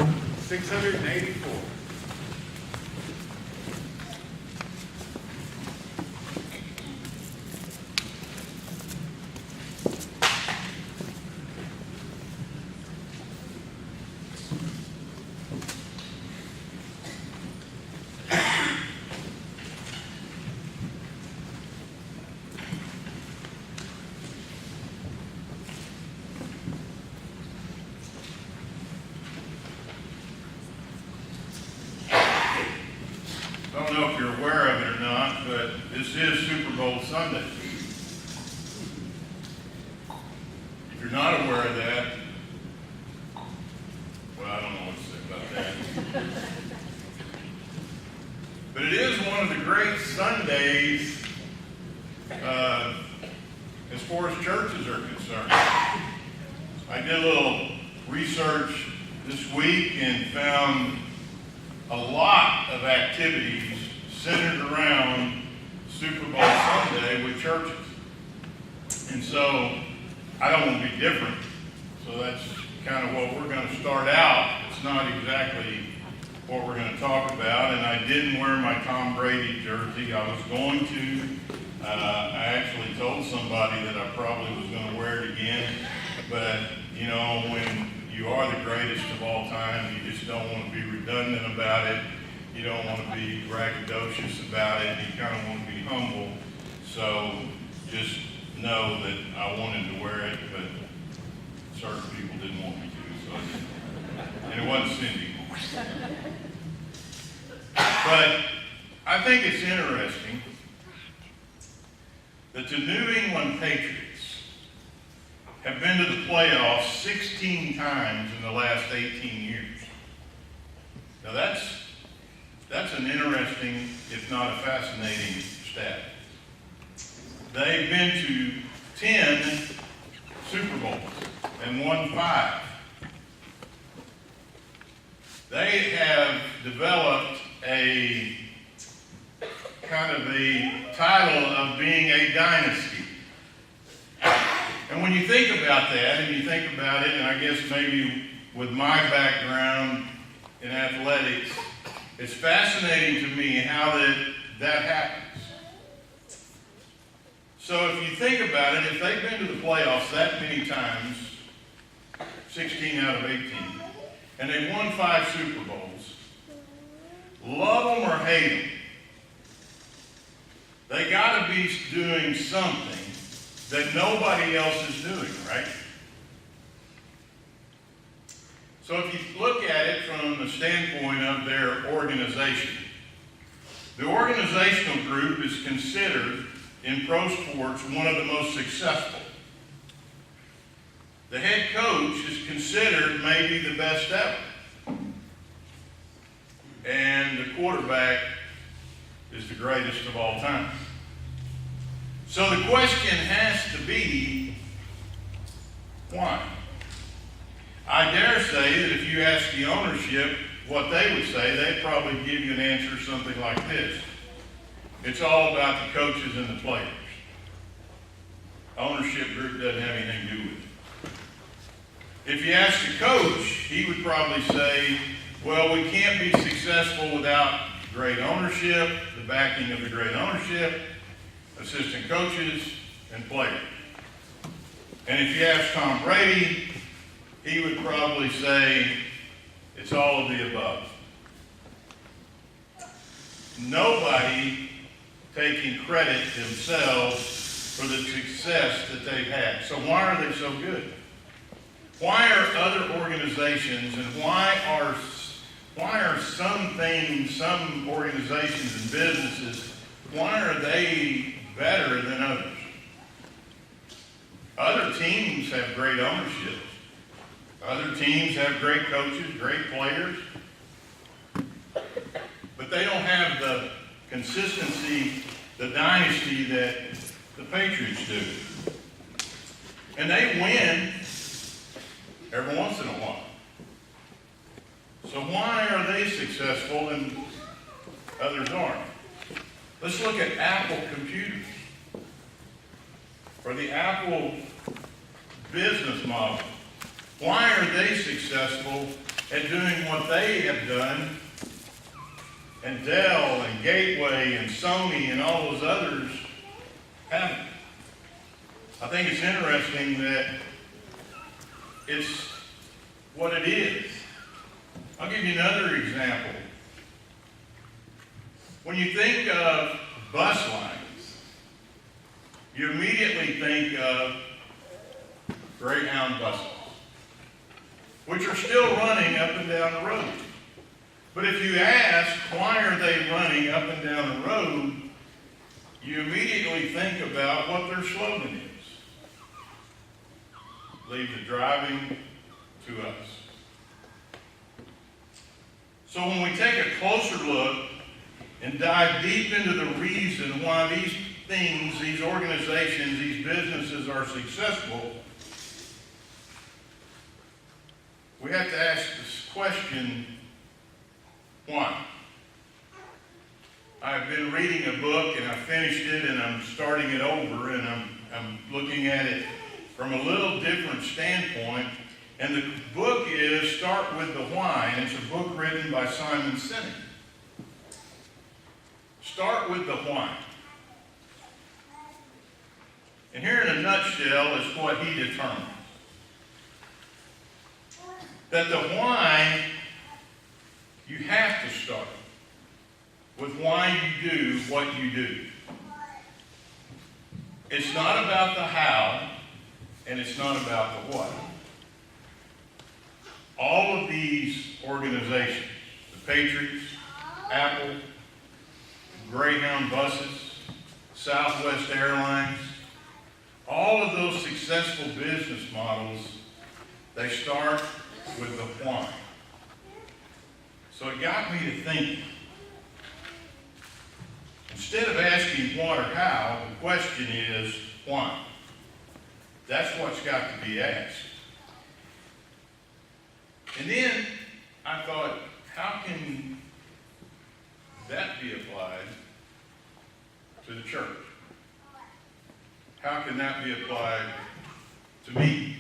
684. I don't know if you're aware of it or not, but this is Super Bowl Sunday. If you're not aware of that, well, I don't know what to say about that. But it is one of the great Sundays as far as churches are concerned. I did a little research this week and found a lot of activities centered around Super Bowl Sunday with churches. And so I don't want to be different. So that's kind of what we're going to start out. It's not exactly what we're going to talk about. And I didn't wear my Tom Brady jersey. I was going to. I actually told somebody that I probably was going to wear it again. But, you know, when you are the greatest of all time, you just don't want to be redundant about it. You don't want to be braggadocious about it. You kind of want to be humble. So just know that I wanted to wear it, but certain people didn't want me to. So I didn't. And it wasn't Cindy. But I think it's interesting that the New England Patriots have been to the playoffs 16 times in the last 18 years. Now that's an interesting, if not a fascinating stat. They've been to 10 Super Bowls and won 5. They have developed a kind of a title of being a dynasty. And when you think about that, and you think about it, and I guess maybe with my background in athletics, it's fascinating to me how that happens. So if you think about it, if they've been to the playoffs that many times, 16 out of 18, and they've won 5 Super Bowls, love them or hate them, they got to be doing something that nobody else is doing, right? So if you look at it from the standpoint of their organization, the organizational group is considered in pro sports one of the most successful. The head coach is considered maybe the best ever. And the quarterback is the greatest of all time. So the question has to be, why? I dare say that if you ask the ownership what they would say, they'd probably give you an answer something like this. It's all about the coaches and the players. Ownership group doesn't have anything to do with it. If you ask the coach, he would probably say, well, we can't be successful without great ownership, the backing of the great ownership, assistant coaches, and players. And if you ask Tom Brady, he would probably say, it's all of the above. Nobody taking credit themselves for the success that they've had. So why are they so good? Why are other organizations and why are some things, some organizations and businesses, why are they better than others? Other teams have great ownership. Other teams have great coaches, great players. But they don't have the consistency, the dynasty that the Patriots do. And they win every once in a while. So why are they successful and others aren't? Let's look at Apple computers. Or the Apple business model. Why are they successful at doing what they have done, and Dell and Gateway and Sony and all those others haven't. I think it's interesting that it's what it is. I'll give you another example. When you think of bus lines, you immediately think of Greyhound buses, which are still running up and down the road. But if you ask, why are they running up and down the road, you immediately think about what their slogan is. Leave the driving to us. So when we take a closer look and dive deep into the reason why these things, these organizations, these businesses are successful, we have to ask this question, why? I've been reading a book and I finished it and I'm starting it over and I'm looking at it from a little different standpoint. And the book is Start with the Why, and it's a book written by Simon Sinek. Start with the why. And here in a nutshell is what he determines. That the why, you have to start with why you do what you do. It's not about the how, and it's not about the what. All of these organizations, the Patriots, Apple, Greyhound buses, Southwest Airlines, all of those successful business models, they start with the why. So it got me to thinking. Instead of asking what or how, the question is why. That's what's got to be asked. And then I thought, how can that be applied to the church? How can that be applied to me?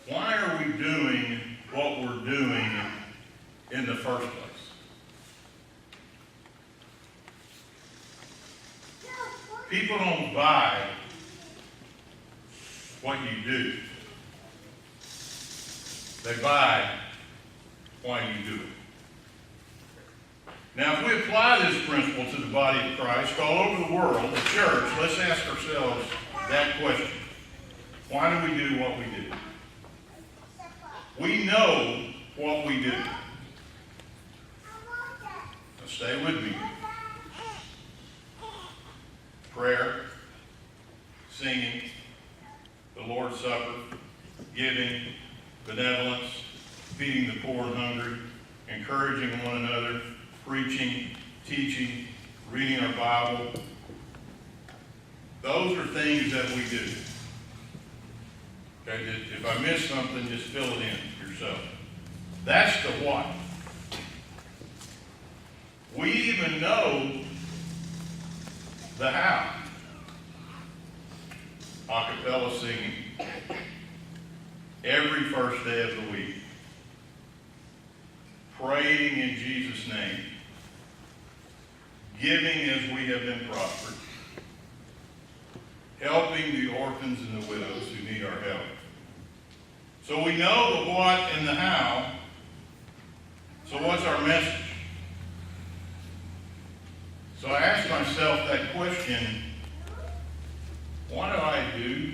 Why are we doing what we're doing in the first place? People don't buy what you do. They buy why you do it. Now, if we apply this principle to the body of Christ all over the world, the church, let's ask ourselves that question. Why do we do what we do? We know what we do. Now stay with me. Prayer, singing, the Lord's Supper, giving, benevolence, feeding the poor and hungry, encouraging one another, preaching, teaching, reading our Bible. Those are things that we do. Okay, if I miss something, just fill it in yourself. That's the what. We even know the how. A cappella singing every first day of the week. Praying in Jesus' name. Giving as we have been prospered. Helping the orphans and the widows who need our help. So we know the what and the how. So what's our message? So I asked myself that question, why do I do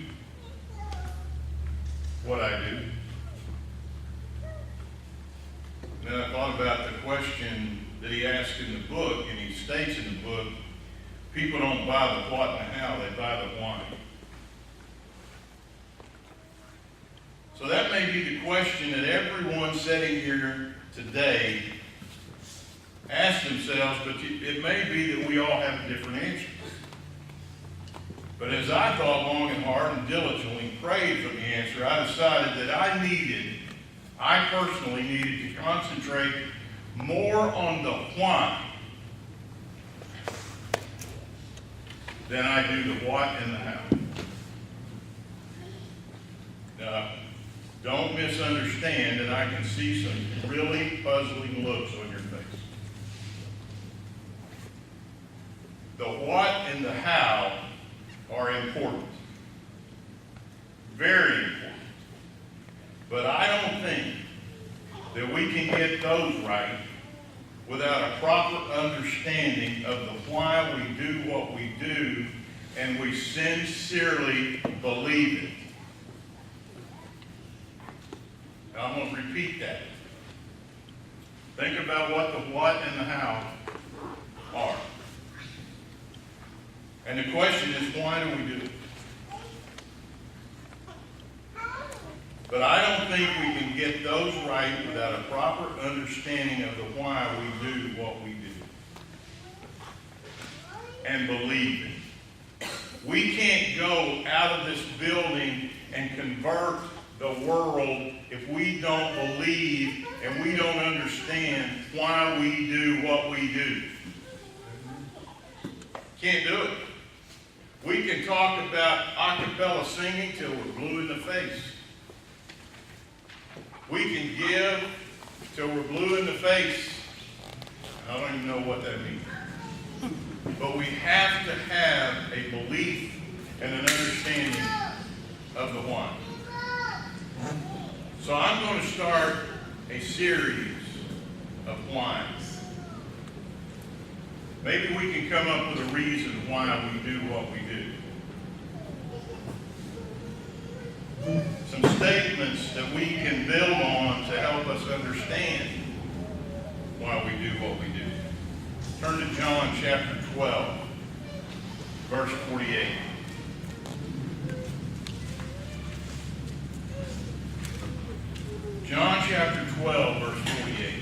what I do? And then I thought about the question that he asked in the book, and he states in the book, people don't buy the what and the how, they buy the why. So that may be the question that everyone sitting here today asks themselves, but it may be that we all have different answers. But as I thought long and hard and diligently prayed for the answer, I decided that I personally needed to concentrate more on the why than I do the what and the how. Now, Don't misunderstand, and I can see some really puzzling looks on your face. The what and the how are important. Very important. But I don't think that we can get those right without a proper understanding of the why we do what we do, and we sincerely believe it. Now, I'm going to repeat that. Think about what the what and the how are. And the question is, why do we do it? But I don't think we can get those right without a proper understanding of the why we do what we do. And believe it. We can't go out of this building and convert the world if we don't believe and we don't understand why we do what we do. Can't do it. We can talk about a cappella singing till we're blue in the face. We can give till we're blue in the face. I don't even know what that means. But we have to have a belief and an understanding of the why. So I'm going to start a series of whys. Maybe we can come up with a reason why we do what we do. Some statements that we can build on to help us understand why we do what we do. Turn to John chapter 12, verse 48. John chapter 12, verse 48.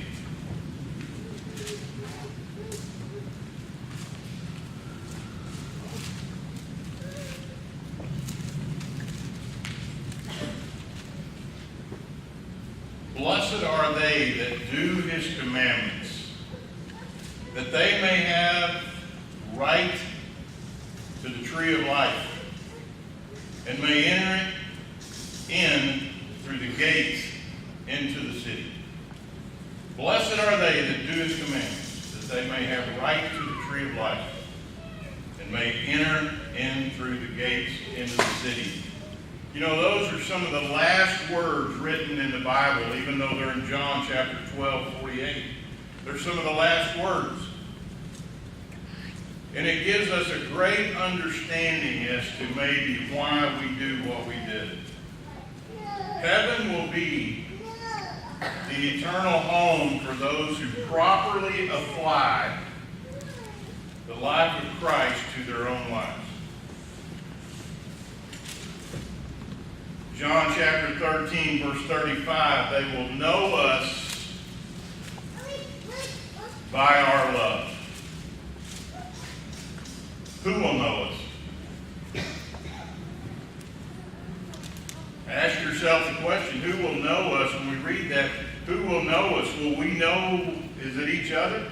Blessed are they that do his commandments, that they may have right to the tree of life, and may enter in through the gates into the city. Blessed are they that do his commandments, that they may have right to the tree of life, and may enter in through the gates into the city. You know, those are some of the last words written in the Bible, even though they're in John chapter 12, 48. They're some of the last words. And it gives us a great understanding as to maybe why we do what we did. Heaven will be the eternal home for those who properly apply the life of Christ to their own lives. John chapter 13, verse 35, they will know us by our love. Who will know us? Ask yourself the question, who will know us? When we read that, who will know us? Will we know, is it each other?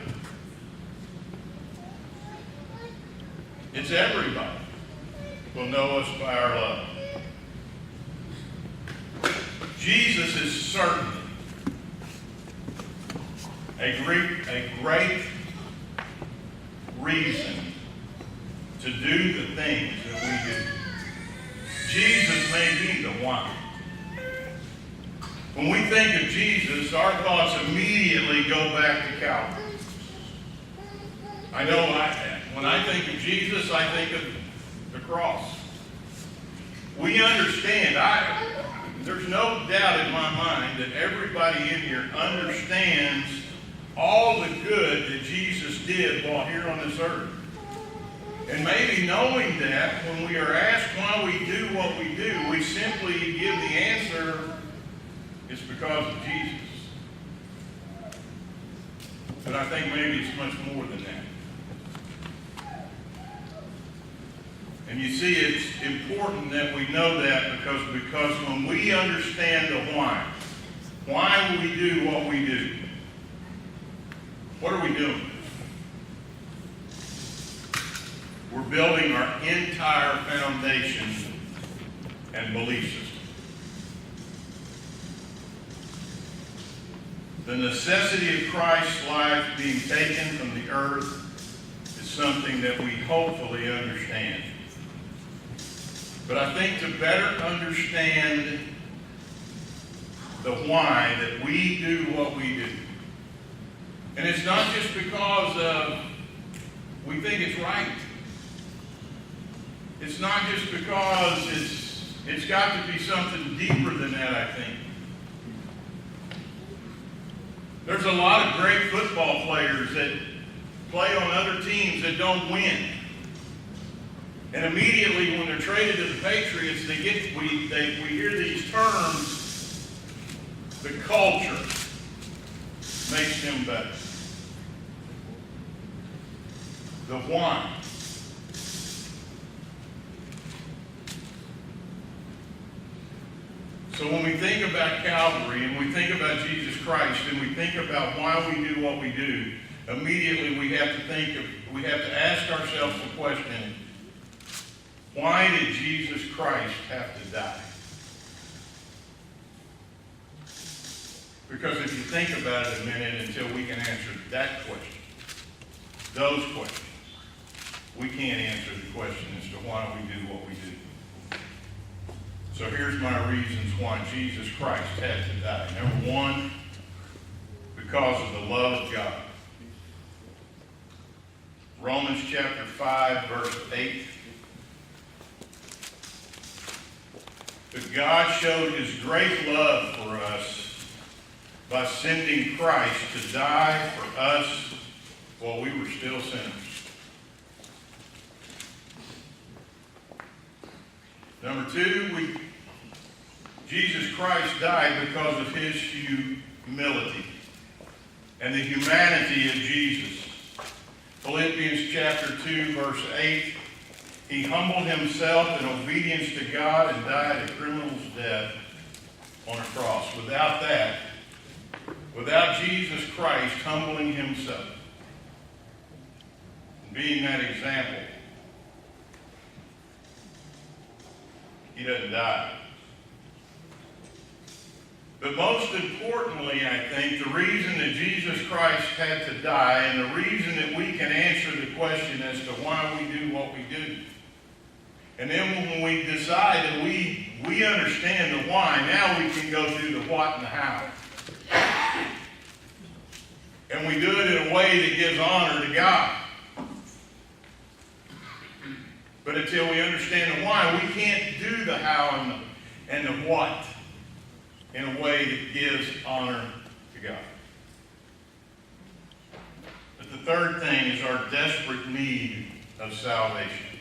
It's everybody will know us by our love. Jesus is certainly a great reason to do the things that we do. Jesus may be the one. When we think of Jesus, our thoughts immediately go back to Calvary. I know when I think of Jesus, I think of the cross. We understand. There's no doubt in my mind that everybody in here understands all the good that Jesus did while here on this earth. And maybe knowing that, when we are asked why we do what we do, we simply give the answer, it's because of Jesus. But I think maybe it's much more than that. And you see, it's important that we know that because when we understand the why we do what we do, what are we doing? We're building our entire foundation and belief system. The necessity of Christ's life being taken from the earth is something that we hopefully understand. But I think to better understand the why that we do what we do, and it's not just because we think it's right. It's not just because it's got to be something deeper than that, I think. There's a lot of great football players that play on other teams that don't win. And immediately when they're traded to the Patriots, we hear these terms, the culture makes them better. The why. So when we think about Calvary and we think about Jesus Christ and we think about why we do what we do, immediately we have to ask ourselves the question, why did Jesus Christ have to die? Because if you think about it a minute until we can answer that question, those questions, we can't answer the question as to why we do what we do. So here's my reasons why Jesus Christ had to die. Number one, because of the love of God. Romans chapter 5, verse 8. But God showed his great love for us by sending Christ to die for us while we were still sinners. Number two, Jesus Christ died because of his humility and the humanity of Jesus. Philippians chapter 2, verse 8, he humbled himself in obedience to God and died a criminal's death on a cross. Without Jesus Christ humbling himself, and being that example, he doesn't die. But most importantly, I think, the reason that Jesus Christ had to die and the reason that we can answer the question as to why we do what we do. And then when we decide that we understand the why, now we can go through the what and the how. And we do it in a way that gives honor to God. But until we understand the why, we can't do the how and the what in a way that gives honor to God. But the third thing is our desperate need of salvation.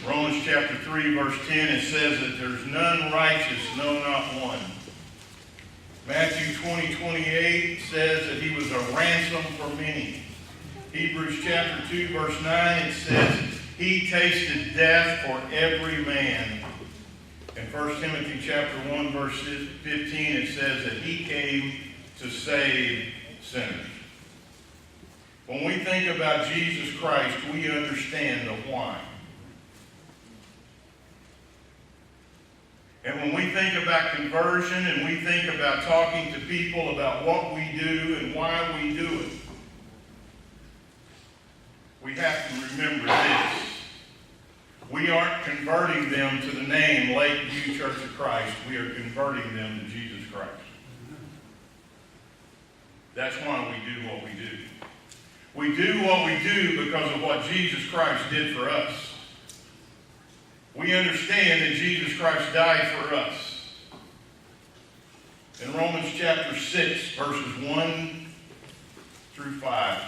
Romans chapter 3, verse 10, it says that there's none righteous, no, not one. Matthew 20:28 says that he was a ransom for many. Hebrews chapter 2, verse 9, it says, he tasted death for every man. In 1 Timothy chapter 1, verse 15, it says that he came to save sinners. When we think about Jesus Christ, we understand the why. And when we think about conversion and we think about talking to people about what we do and why we do it, we have to remember this. We aren't converting them to the name Lakeview Church of Christ. We are converting them to Jesus Christ. That's why we do what we do. We do what we do because of what Jesus Christ did for us. We understand that Jesus Christ died for us. In Romans chapter 6, verses 1 through 5,